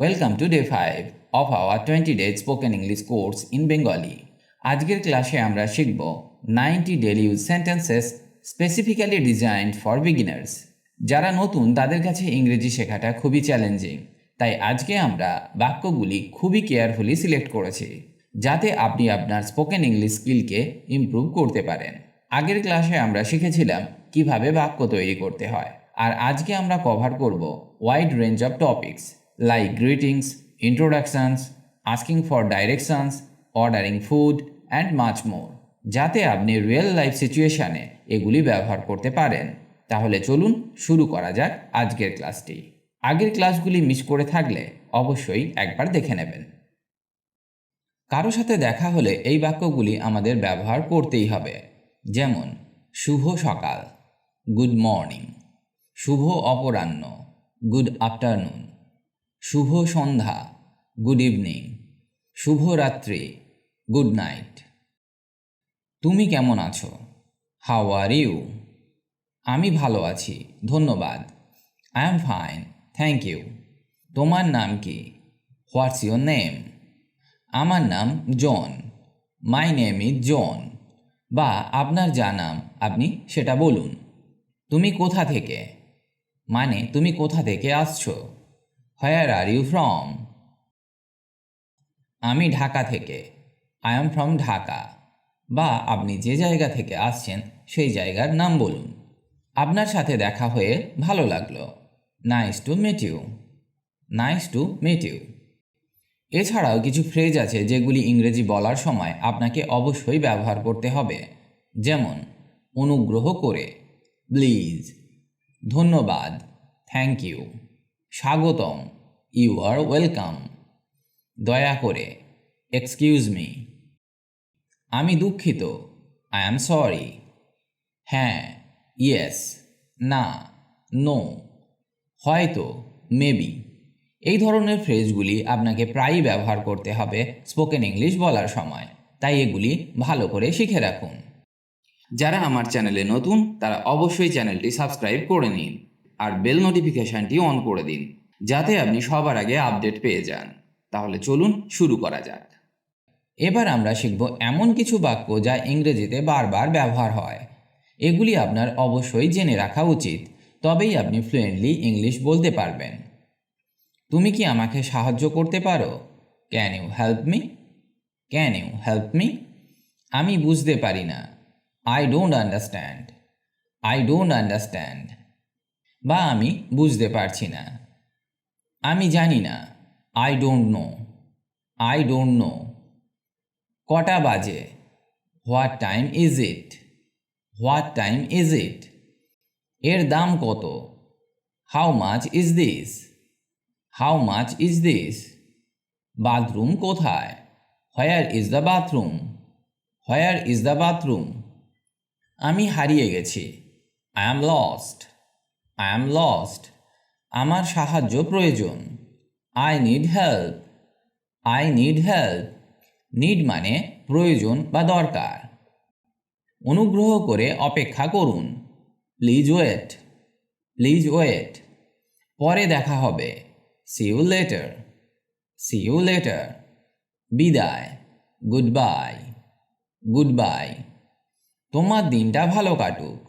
Welcome to day 5 of our 20-day spoken English course in Bengali. আজকের ক্লাসে আমরা শিখব 90 daily use sentences specifically designed for beginners. যারা নতুন তাদের কাছে ইংরেজি শেখাটা খুবই চ্যালেঞ্জিং, তাই আজকে আমরা বাক্যগুলি খুবই কেয়ারফুলি সিলেক্ট করেছি যাতে আপনি আপনার স্পোকেন ইংলিশ স্কিলকে ইমপ্রুভ করতে পারেন। আগের ক্লাসে আমরা শিখেছিলাম কিভাবে বাক্য তৈরি করতে হয়, আর আজকে আমরা কভার করব wide range of topics like greetings, introductions, asking for directions, ordering food and much more, যাতে আপনি রিয়েল লাইফ সিচুয়েশনে এগুলি ব্যবহার করতে পারেন। তাহলে চলুন শুরু করা যাক আজকের ক্লাসটি। আগের ক্লাসগুলি মিস করে থাকলে অবশ্যই একবার দেখে নেবেন। কারো সাথে দেখা হলে এই বাক্যগুলি আমাদের ব্যবহার করতেই হবে, যেমন শুভ সকাল, গুড মর্নিং, শুভ অপরাহ্ন, গুড আফটারনুন, শুভ সন্ধ্যা, গুড ইভিনিং, শুভরাত্রি, গুড নাইট। তুমি কেমন আছো? How are you? আমি ভালো আছি, ধন্যবাদ। I am fine, thank you. তোমার নাম কি? What's your name? আমার নাম জন, মাই নেম ইজ জন। বা আপনার যা নাম আপনি সেটা বলুন। তুমি কোথা থেকে? মানে তুমি কোথা থেকে আসছো? হোয়ার আর ইউ ফ্রম? আমি ঢাকা থেকে, আই এম ফ্রম ঢাকা। বা আপনি যে জায়গা থেকে আসছেন সেই জায়গার নাম বলুন। আপনার সাথে দেখা হয়ে ভালো লাগলো, nice to meet you, nice to meet you. এছাড়াও কিছু ফ্রেজ আছে যেগুলি ইংরেজি বলার সময় আপনাকে অবশ্যই ব্যবহার করতে হবে, যেমন অনুগ্রহ করে, প্লিজ, ধন্যবাদ, থ্যাংক ইউ, স্বাগতম, ইউ আর ওয়েলকাম, দয়া করে, এক্সকিউজ মি, আমি দুঃখিত, আই অ্যাম সরি, হ্যাঁ, ইয়েস, না, নো, হয়তো, মেবি। এই ধরনের ফ্রেজগুলি আপনাকে প্রায়ই ব্যবহার করতে হবে স্পোকেন ইংলিশ বলার সময়, তাই এগুলি ভালো করে শিখে রাখুন। যারা আমার চ্যানেলে নতুন তারা অবশ্যই চ্যানেলটি সাবস্ক্রাইব করে নিন আর বেল নোটিফিকেশনটি অন করে দিন, যাতে আপনি সবার আগে আপডেট পেয়ে যান। তাহলে চলুন শুরু করা যাক। এবার আমরা শিখব এমন কিছু বাক্য যা ইংরেজিতে বারবার ব্যবহার হয়। এগুলি আপনার অবশ্যই জেনে রাখা উচিত, তবেই আপনি ফ্লুয়েন্টলি ইংলিশ বলতে পারবেন। তুমি কি আমাকে সাহায্য করতে পারো? Can you help me? Can you help me? আমি বুঝতে পারি না, I don't understand, I don't understand. বা আমি বুঝতে পারছি না, আমি জানি না, I don't know, I don't know. কটা বাজে? What time is it? What time is it? এর দাম কত? How much is this? How much is this? Bathroom কোথায়? Where is the bathroom? Where is the bathroom? আমি হারিয়ে গেছি, I am lost, I am lost. আমার সাহায্য প্রয়োজন, I need help, I need help. Need মানে প্রয়োজন বা দরকার। অনুগ্রহ করে অপেক্ষা করুন, প্লিজ ওয়েট, প্লিজ ওয়েট। পরে দেখা হবে, see you later, see you later. বিদায়, গুড বাই, গুড বাই। তোমার দিনটা ভালো কাটুক,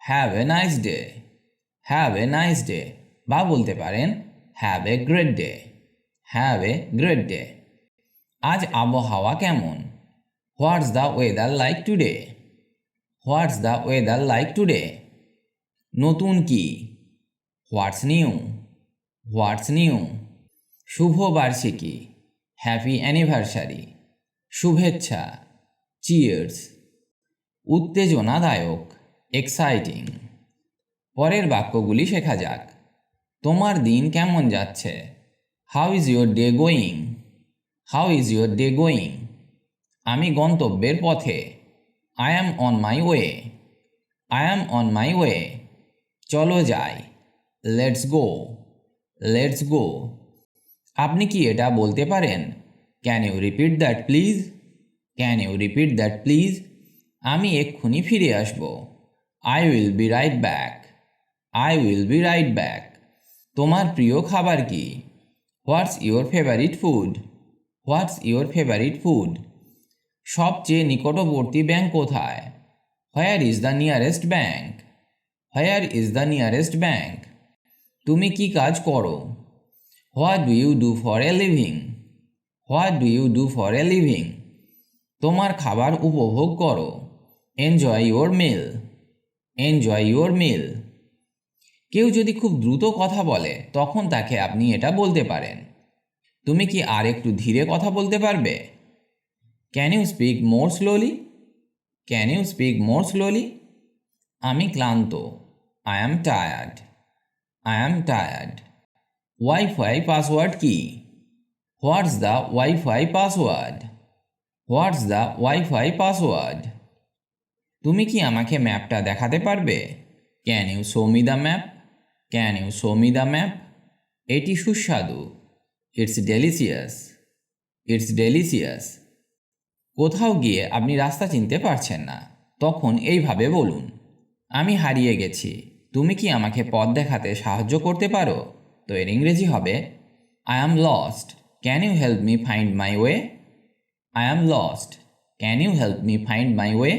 have a nice day, have a nice day. বা বলতে পারেন have a great day, have a great day. আজ আবহাওয়া কেমন? What's the weather like today? What's the weather like today? নতুন কি? What's new, what's new? শুভ বার্ষিকী, হ্যাপি অ্যানিভার্সারি, শুভেচ্ছা, চিয়ার্স। উত্তেজনাদায়ক, এক্সাইটিং। পরের বাক্যগুলি শেখা যাক। তোমার দিন কেমন যাচ্ছে? How is your day going? How is your day going? আমি গন্তব্যের পথে, I am on my way, I am on my way. চলো যাই, লেটস গো, লেটস গো। আপনি কি এটা বলতে পারেন? Can you repeat that please? Can you repeat that please? আমি এক্ষুনি ফিরে আসব, I will be right back, I will be right back. তোমার প্রিয় খাবার কি? What's your favourite food? What's your favourite food? সবচেয়ে নিকটবর্তী ব্যাংক কোথায়? Where is the nearest bank? Where is the nearest bank? তুমি কি কাজ করো? What do you do for a living? What do you do for a living? তোমার খাবার উপভোগ করো। Enjoy your meal. Enjoy your meal. কেউ যদি খুব দ্রুত কথা বলে তখন তাকে আপনি এটা বলতে পারেন, তুমি কি আর একটু ধীরে কথা বলতে পারবে? Can you speak more slowly? Can you speak more slowly? আমি ক্লান্ত। I am tired. I am tired. Wifi password কি? What's the wifi password? What's the wifi password? তুমি কি আমাকে ম্যাপটা দেখাতে পারবে? Can you show me the map? Can you show me the map? এটি সুস্বাদু। It's delicious. It's delicious. কোথাও গিয়ে আপনি রাস্তা চিনতে পারছেন না, তখন এইভাবে বলুন, আমি হারিয়ে গেছি, তুমি কি আমাকে পথ দেখাতে সাহায্য করতে পারো? তো এর ইংরেজি হবে, I am lost, can you help me find my way? I am lost, can you help me find my way?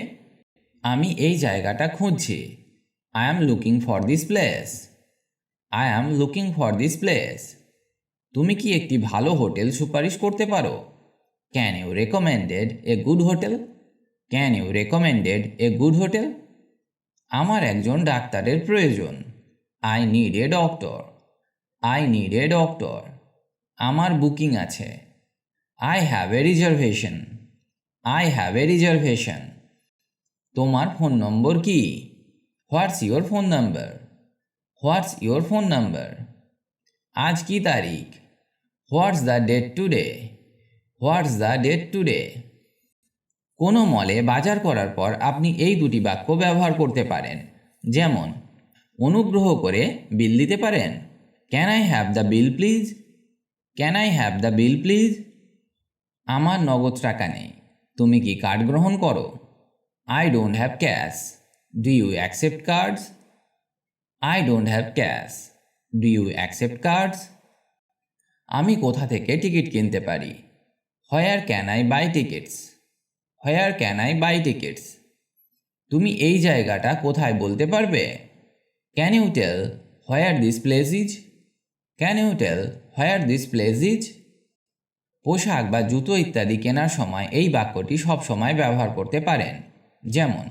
আমি এই জায়গাটা খুঁজছি। I am looking for this place. I am looking for this place. তুমি কি একটি ভালো hotel সুপারিশ করতে পারো? Can you recommended a good hotel? Can you recommended a good hotel? আমার একজন ডাক্তারের প্রয়োজন। I need a doctor. I need a doctor. আমার বুকিং আছে। I have a reservation. I have a reservation. তোমার ফোন নম্বর কি? What's your phone number? What's your phone number? আজ কি তারিখ? What's the date today? What's the date today? কোনো মলে বাজার করার পর আপনি এই দুটি বাক্য ব্যবহার করতে পারেন, যেমন, অনুগ্রহ করে বিল দিতে পারেন? Can I have the bill please? Can I have the bill please? আমার নগদ টাকা নেই, তুমি কি কার্ড গ্রহণ করো? I don't have cash, do you accept cards? I don't have cash, do you accept cards? আমি কোথা থেকে টিকিট কিনতে পারি? Where can I buy tickets? Where can I buy tickets? তুমি এই জায়গাটা কোথায় বলতে পারবে? Can you tell where this place is? Can you tell where this place is? পোশাক বা জুতো ইত্যাদি কেনার সময় এই বাক্যটি সবসময় ব্যবহার করতে পারেন, যেমন,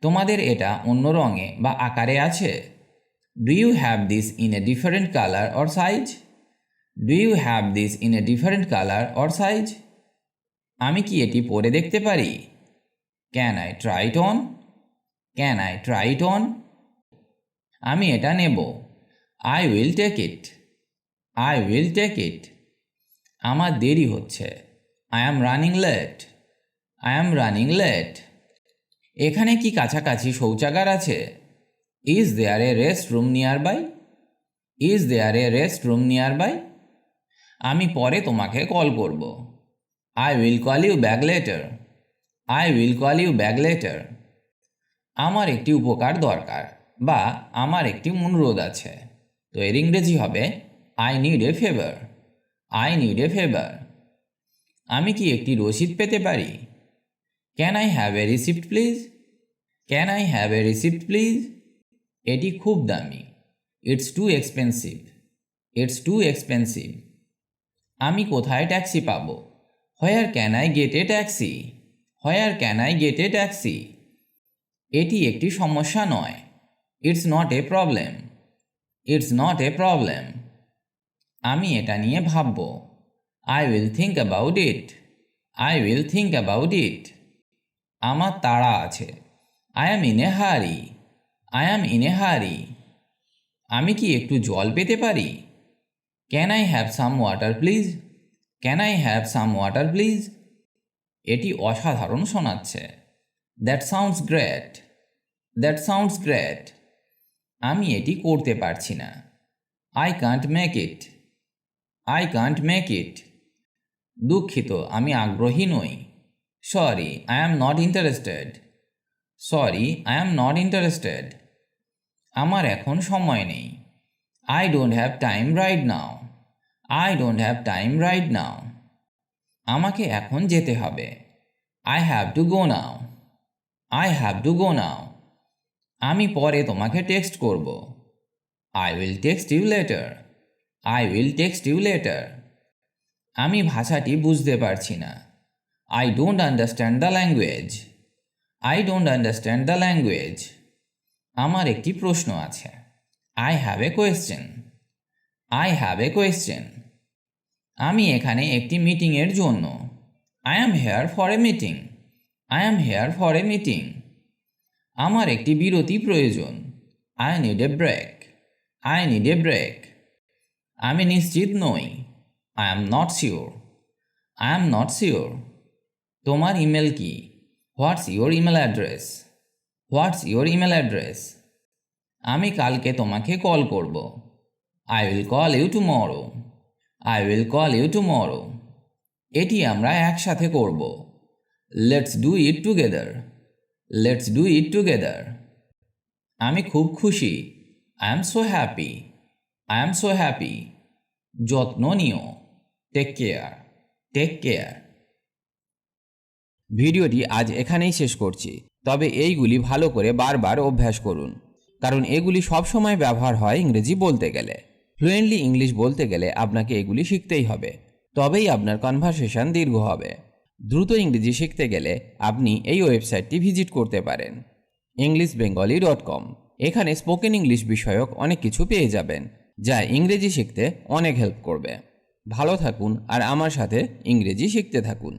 তোমাদের এটা অন্য রঙে বা আকারে আছে? Do you have this in a different colour or size? Do you have this in a different colour or size? আমি কি এটি পরে দেখতে পারি? Can I try it on? Can I try it on? আমি এটা নেব। I will take it. I will take it. আমার দেরি হচ্ছে। I am running late. I am running late. এখানে কি কাছাকাছি শৌচাগার আছে? Is there a restroom nearby? Is there a restroom nearby? আমি পরে তোমাকে কল করব। I will call you back later. I will call you back later. আমার একটি উপকার দরকার বা আমার একটি অনুরোধ আছে, তো এর ইংরেজি হবে, I need a favour. I need a favour. আমি কি একটি রসিদ পেতে পারি? ক্যান আই হ্যাভ এ receipt please? Can I have এ রিসিপ্ট প্লিজ? এটি খুব দামি। It's too expensive. It's too expensive. আমি কোথায় ট্যাক্সি পাব? Where can I get a taxi? Where can I get a taxi? এটি একটি সমস্যা নয়। It's not a problem. It's not a problem. আমি এটা নিয়ে ভাবব। I will think about it. I will think about it. আমার তাড়া আছে। আই অ্যাম ইন এ হারি। আই অ্যাম ইন এ হারি। আমি কি একটু জল পেতে পারি? Can I have some water please? Can I have some water please? এটি অসাধারণ শোনাচ্ছে। That sounds great. That sounds great. আমি এটি করতে পারছি না। I can't make it. I can't make it. দুঃখিত, আমি আগ্রহী নই। Sorry, I am not interested. Sorry, I am not interested. আমার এখন সময় নেই। I don't have time right now. I don't have time right now. আমাকে এখন যেতে হবে। I have to go now. I have to go now. আমি পরে তোমাকে টেক্সট করব। I will text you later. I will text you later. আমি ভাষাটি বুঝতে পারছি না। I don't understand the language. I don't understand the language. আমার একটি প্রশ্ন আছে। I have a question. I have a question. আমি এখানে একটি মিটিংয়ের জন্য। I am here for a meeting. I am here for a meeting. আমার একটি বিরতি প্রয়োজন। I need a break. I need a break. আমি নিশ্চিত নই। I am not sure. I am not sure. তোমার ইমেল কি? What's your email address? What's your email address? আমি কালকে তোমাকে কল করব। I will call you tomorrow. I will call you tomorrow. এটি আমরা একসাথে করব। Let's do it together. Let's do it together. আমি খুব খুশি। I am so happy. I am so happy. যত্ন নিও। Take care. Take care. ভিডিওটি আজ এখানেই শেষ করছি। তবে এইগুলি ভালো করে বারবার অভ্যাস করুন, কারণ এগুলি সবসময় ব্যবহার হয় ইংরেজি বলতে গেলে। ফ্লুয়েন্টলি ইংলিশ বলতে গেলে আপনাকে এগুলি শিখতেই হবে, তবেই আপনার কনভারসেশন দীর্ঘ হবে। দ্রুত ইংরেজি শিখতে গেলে আপনি এই ওয়েবসাইটটি ভিজিট করতে পারেন, englishbengali.com। এখানে স্পোকেন ইংলিশ বিষয়ক অনেক কিছু পেয়ে যাবেন, যা ইংরেজি শিখতে অনেক হেল্প করবে। ভালো থাকুন আর আমার সাথে ইংরেজি শিখতে থাকুন।